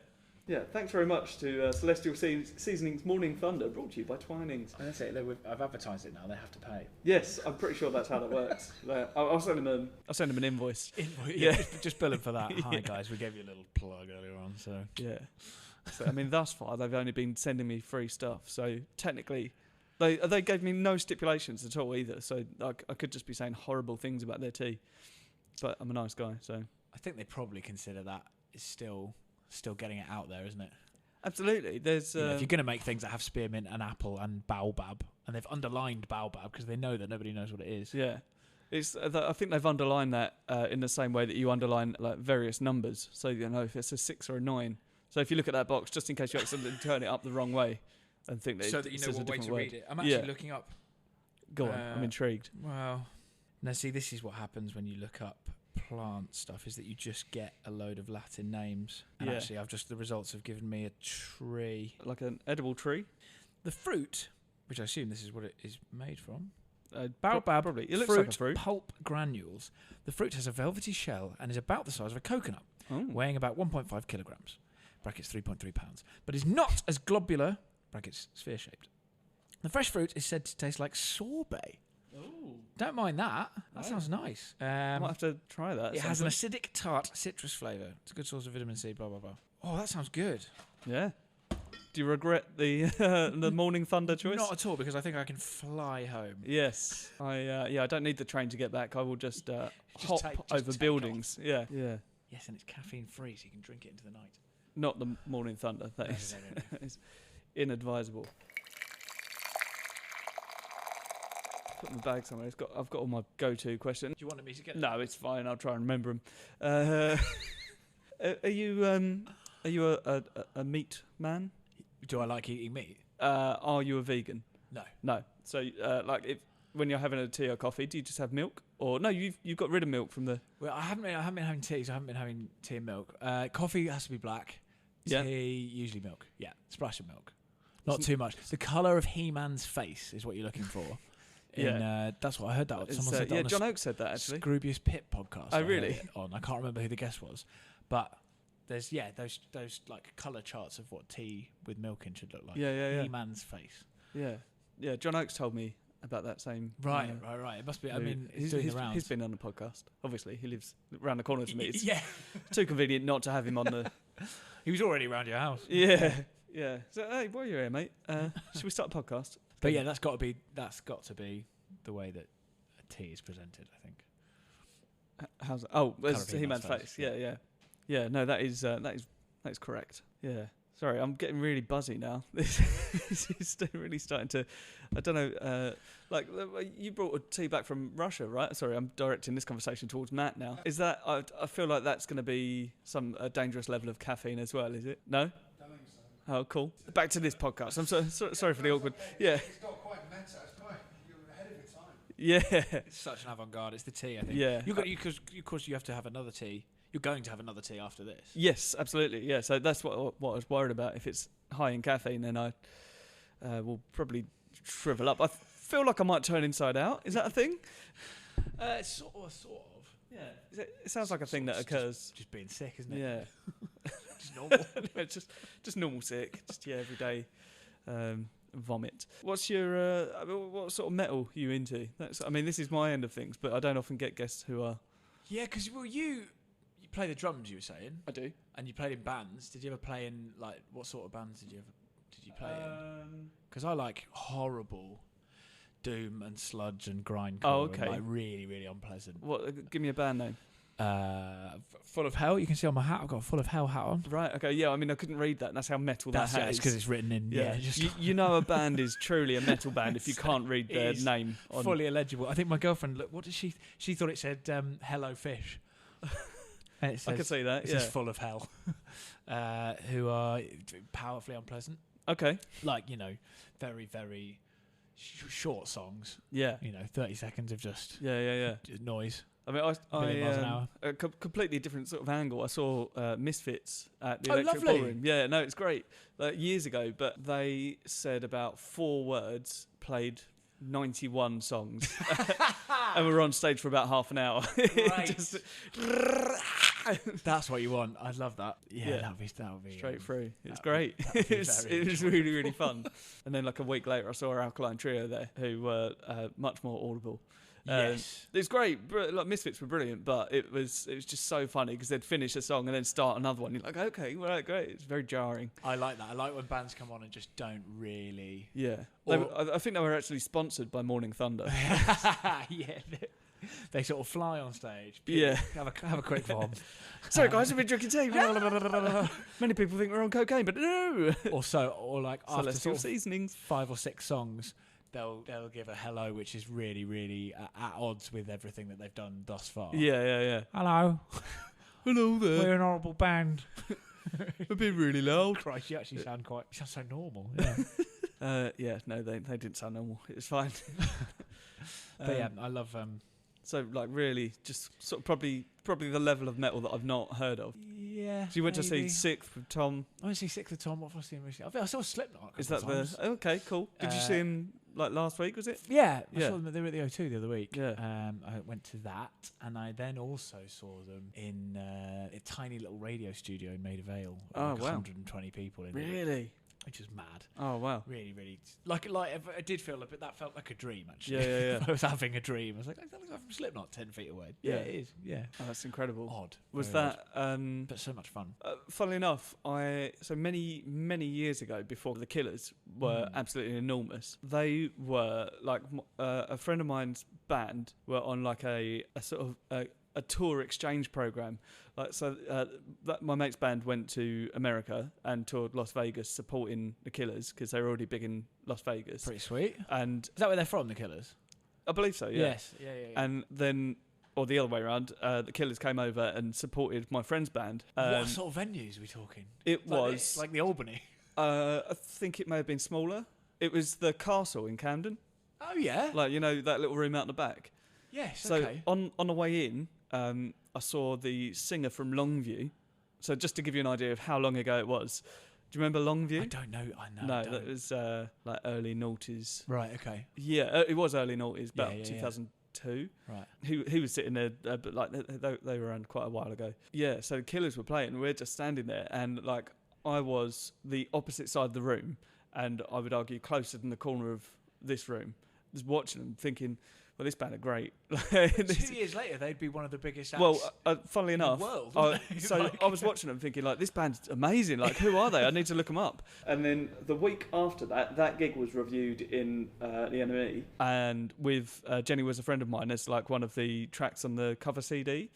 Yeah, thanks very much to Celestial Seasonings Morning Thunder, brought to you by Twinings. That's it. I've advertised it now. They have to pay. Yes, I'm pretty sure that's how that works. I'll send them an invoice. Just bill them for that. Hi guys, we gave you a little plug earlier on. So yeah. So I mean, thus far they've only been sending me free stuff. So technically, they gave me no stipulations at all either. So I could just be saying horrible things about their tea. But I'm a nice guy, so I think they probably consider that is still getting it out there, isn't it? Absolutely. There's if you're going to make things that have spearmint and apple and baobab, and they've underlined baobab because they know that nobody knows what it is. Yeah, I think they've underlined that in the same way that you underline like various numbers, so you know if it's a 6 or a 9. So if you look at that box, just in case you accidentally turn it up the wrong way, and think that so that you know what way to read it. I'm actually looking up. Go on, I'm intrigued. Well, now see, this is what happens when you look up plant stuff, is that you just get a load of Latin names. And actually, the results have given me a tree. Like an edible tree? The fruit, which I assume this is what it is made from. Baobab, probably. It looks like a fruit. Pulp granules. The fruit has a velvety shell and is about the size of a coconut, weighing about 1.5 kilograms, brackets 3.3 pounds, but is not as globular, brackets sphere-shaped. The fresh fruit is said to taste like sorbet. Ooh. Don't mind that. That sounds nice. I might have to try that. It has an acidic, tart citrus flavour. It's a good source of vitamin C, blah, blah, blah. Oh, that sounds good. Yeah. Do you regret the the Morning Thunder choice? Not at all, because I think I can fly home. Yes. I don't need the train to get back. I will just hop over buildings. Yeah. Yes, and it's caffeine-free, so you can drink it into the night. Not the Morning Thunder. That is it's inadvisable. Put my bag somewhere. I've got all my go-to questions. Do you want me to get it? No, it's fine. I'll try and remember them. Are you a meat man? Do I like eating meat? Are you a vegan? No. So when you're having a tea or coffee, do you just have milk? Or no, you've got rid of milk from the. Well, I haven't been having tea, so I haven't been having tea and milk. Coffee has to be black. Tea usually milk. Yeah, splash of milk. Not too much. The colour of He-Man's face is what you're looking for. That's what I heard that. Someone said that on John Oakes said that, actually. Scroobius Pip podcast. Oh, really? I can't remember who the guest was. But there's, those like colour charts of what tea with milk in should look like. Yeah. He-Man's face. Yeah. John Oakes told me about that same. Right. It must be. I mean, he's doing the rounds. He's been on the podcast. Obviously, he lives around the corner from me. It's yeah. too convenient not to have him on the. He was already around your house. Yeah. So hey, while you're here, mate, should we start a podcast? But yeah, that's got to be the way that a tea is presented, I think. How's it? Oh, it's He-Man's face. Yeah. No, that is correct. Yeah. Sorry, I'm getting really buzzy now. This is really starting to. I don't know. You brought a tea back from Russia, right? Sorry, I'm directing this conversation towards Matt now. Is that? I feel like that's going to be a dangerous level of caffeine as well. Is it? No. Don't think so. Oh, cool. Back to this podcast. I'm sorry for the awkward. Yeah. It's got quite meta. It's quite. You're ahead of your time. Yeah. It's such an avant-garde. It's the tea, I think. Yeah. Because of course you have to have another tea. You're going to have another tea after this. Yes, absolutely. Yeah. So that's what I was worried about. If it's high in caffeine, then I will probably shrivel up. I feel like I might turn inside out. Is that a thing? Sort of. Yeah. It sounds like a thing that occurs. Just being sick, isn't it? Yeah. Just normal. just normal sick. Just everyday vomit. What's your what sort of metal are you into? This is my end of things, but I don't often get guests who are. Yeah, because you play the drums. You were saying I do. And you played in bands. Did you ever play in what sort of bands did you play in? Because I like horrible doom and sludge and grindcore. Oh, okay. And, really, really unpleasant. What? Give me a band name. Full of Hell. You can see on my hat I've got a Full of Hell hat on. Right. Okay. Yeah. I couldn't read that. That's how metal that hat is. Because it's written in. You know a band is truly a metal band if you can't read their name. Fully illegible. I think my girlfriend. Look, what did she? She thought it said "Hello Fish." And it says, I could see that. It says Full of Hell, who are powerfully unpleasant. Okay. Very, very short songs. Yeah. 30 seconds of just noise. I mean, miles an hour. A completely different sort of angle. I saw Misfits at the Electric lovely. Ballroom. Yeah, no, it's great. Years ago, but they said about 4 words, played 91 songs, and we were on stage for about half an hour. Right. That's what you want. I'd love that. Yeah. That'll be straight through. It's great. It was really, really fun. And then a week later, I saw our Alkaline Trio there, who were much more audible. Yes, it's great. Misfits were brilliant, but it was just so funny because they'd finish a song and then start another one. You're like, okay, right, great. It's very jarring. I like that. I like when bands come on and just don't really. Yeah, I think they were actually sponsored by Morning Thunder. Yeah, they sort of fly on stage. Yeah, have a quick bomb. Sorry guys, I've been drinking tea. Many people think we're on cocaine, but no. Or after sort of seasonings, 5 or 6 songs. They'll give a hello, which is really, really at odds with everything that they've done thus far. Yeah. Hello. Hello there. We're an horrible band. We're being really loud. Christ, you actually sound so normal. Yeah. No, they didn't sound normal. It was fine. But yeah, I love. So really, just sort of probably the level of metal that I've not heard of. Yeah. So you went to see Sixth with Tom. I went to see Sixth with Tom. What have I seen recently? I think I saw Slipknot. Is that the? Okay, cool. Did you see him last week? Was it? Yeah. I saw them. They were at the O2 the other week. Yeah. I went to that, and I then also saw them in a tiny little radio studio in Maida Vale. Oh, wow. 120 people in there. Really? Which is mad. Oh wow! Really, really. Like I did feel a bit. That felt like a dream, actually. Yeah. I was having a dream. I was like, that looks like from Slipknot, 10 feet away. Yeah, it is. Yeah. Oh, that's incredible. Odd. Was that? Odd. But so much fun. Funnily enough, many years ago, before the Killers were absolutely enormous, they were a friend of mine's band were on a sort of a tour exchange program. My mate's band went to America and toured Las Vegas supporting the Killers because they were already big in Las Vegas. Pretty sweet. And is that where they're from, the Killers? I believe so, yeah. Yes. Yeah. And then, or the other way around, the Killers came over and supported my friend's band. What sort of venues are we talking? It was... like the Albany? I think it may have been smaller. It was the Castle in Camden. Oh, yeah. That little room out in the back. Yes, so okay. on the way in... I saw the singer from Longview. So just to give you an idea of how long ago it was, Do you remember Longview? I don't know. I know. No, I don't. that was like early noughties. Right. Okay. Yeah, it was early noughties, Yeah, about 2002. Right. He was sitting there, but like they were around quite a while ago. Yeah, so Killers were playing, and we're just standing there, and like I was the opposite side of the room, and I would argue closer than the corner of this room, just watching them, thinking, well, this band are great. 2 years later, they'd be one of the biggest acts. Well, funnily in enough, the world, wouldn't they? so Like- I was watching them thinking, like, this band's amazing. Like, who are they? I need to look them up. And then the week after that gig was reviewed in the NME, and with Jenny Was a Friend of Mine as like one of the tracks on the cover CD.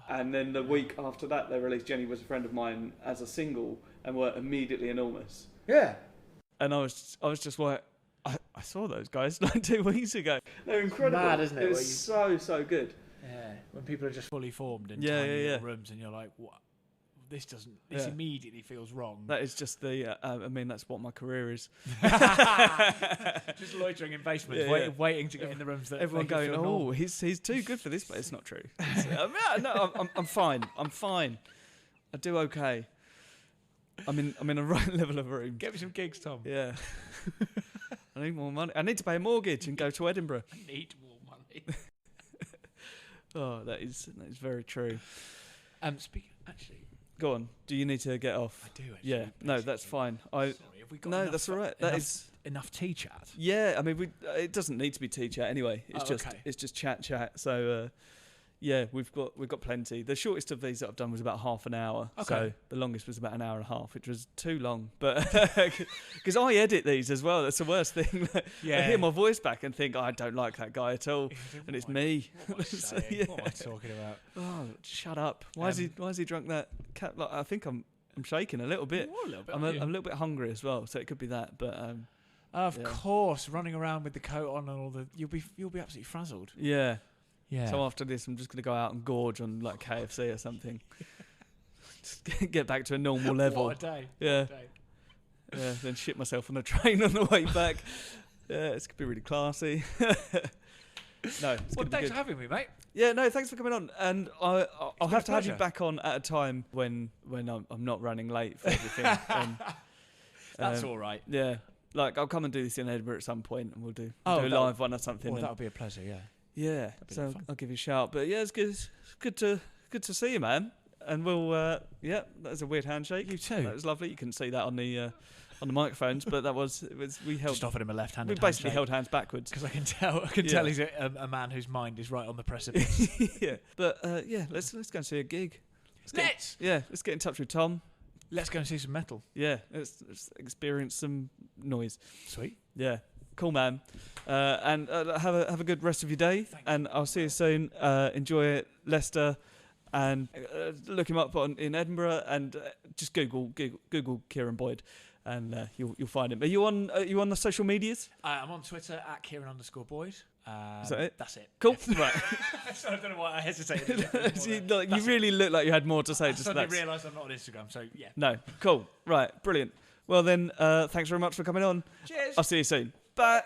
And then the week after that, they released Jenny Was a Friend of Mine as a single, and were immediately enormous. Yeah. And I was just like, I saw those guys like 2 weeks ago. They're incredible. Mad, isn't it? It was so good. Yeah. When people are just fully formed in Yeah, tiny yeah, little rooms, and you're like, what? This Yeah. immediately feels wrong. That is just the. I mean, that's what my career is. Just loitering in basements, Yeah. waiting to get in the rooms that Everyone make you going, feel oh, normal. he's too good for this, but it's not true. No, I'm fine. I'm fine. I do okay. I'm in a right level of room. Get me some gigs, Tom. Yeah. I need more money. I need to pay a mortgage and go to Edinburgh. I need more money. Oh, that is very true. Actually, Go on. Do you need to get off? I do. Actually, Yeah. No, that's fine. Sorry, have we got No, enough, that's all right. That is. enough tea chat. Yeah, I mean, it doesn't need to be tea chat anyway. It's okay. it's just chat. So yeah, we've got plenty. The shortest of these that I've done was about half an hour. Okay. So the longest was about an hour and a half, which was too long. But because I edit these as well, that's the worst thing. I hear my voice back and think, I don't like that guy at all, and it's me. What am I saying? Yeah. What am I talking about? Oh, shut up! Why is he drunk that? Like, I think I'm shaking a little bit. A little bit. I'm a little bit hungry as well, so it could be that. But of yeah. course, running around with the coat on and all the, you'll be absolutely frazzled. yeah. Yeah. So after this, I'm just going to go out and gorge on like KFC or something. Just get back to a normal level. What a day. Yeah. What a day. Yeah, then shit myself on the train on the way back. Yeah, it's going to be really classy. No, it's Well, going to be thanks good. for having me, mate. Yeah, no, thanks for coming on. And I'll been have a to have you pleasure. back on at a time when I'm not running late for everything. That's all right. Yeah, like I'll come and do this in Edinburgh at some point, and we'll do Oh, a that- live one or something. Well, and- that would be a pleasure, yeah. yeah, be so fun. I'll give you a shout. But yeah, it's good to see you, man. And we'll that was a weird handshake. You too. That was lovely. You couldn't see that on the microphones, but we held. Just offered him a left-handed We basically held hands backwards. because I can tell he's a man whose mind is right on the precipice. Yeah, but yeah, let's go and see a gig. Let's get in touch with Tom. Let's go and see some metal. Yeah, let's experience some noise. Sweet. Yeah, cool, man. And have a good rest of your day. Thank And I'll see you soon. Enjoy it, Leicester, and look him up in Edinburgh, and just Google Kieran Boyd, and you'll find him. Are you on the social medias? I'm on Twitter at Kieran_Boyd. Is that it? That's it. Cool. Right. So I don't know why I hesitated. you really look like you had more to say. I Just suddenly that's realised I'm not on Instagram, so yeah. no. Cool. Right. Brilliant. Well then, thanks very much for coming on. Cheers. I'll see you soon. Bye.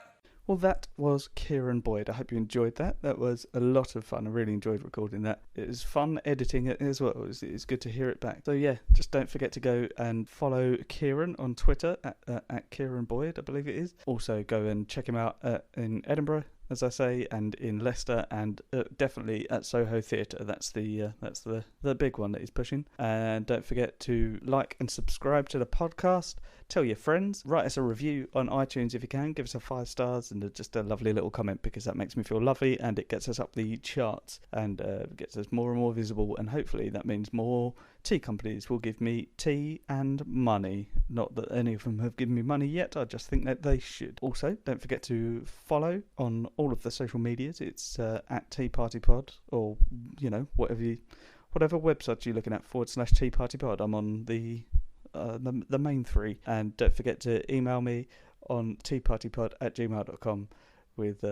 Well, that was Kieran Boyd. I hope you enjoyed that. That was a lot of fun. I really enjoyed recording that. It was fun editing it as well. It's good to hear it back. So yeah, just don't forget to go and follow Kieran on Twitter at Kieran Boyd, I believe it is. Also go and check him out in Edinburgh, as I say, and in Leicester, and definitely at Soho Theatre. That's the big one that he's pushing. And don't forget to like and subscribe to the podcast. Tell your friends. Write us a review on iTunes if you can. Give us a 5 stars and just a lovely little comment, because that makes me feel lovely and it gets us up the charts and gets us more and more visible. And hopefully that means more tea companies will give me tea and money. Not that any of them have given me money yet. I just think that they should. Also, don't forget to follow on all of the social medias. It's at tpartypod, or whatever website you're looking at /tpartypod. I'm on the main 3. And don't forget to email me on tpartypod@gmail.com with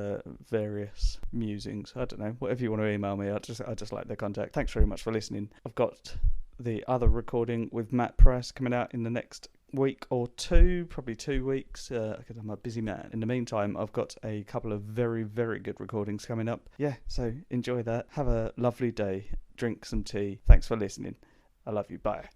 various musings. I don't know, whatever you want to email me. I just like the contact. Thanks very much for listening. I've got the other recording with Matt Price coming out in the next week or 2, probably 2 weeks, because I'm a busy man. In the meantime, I've got a couple of very, very good recordings coming up. Yeah, so enjoy that. Have a lovely day. Drink some tea. Thanks for listening. I love you. Bye.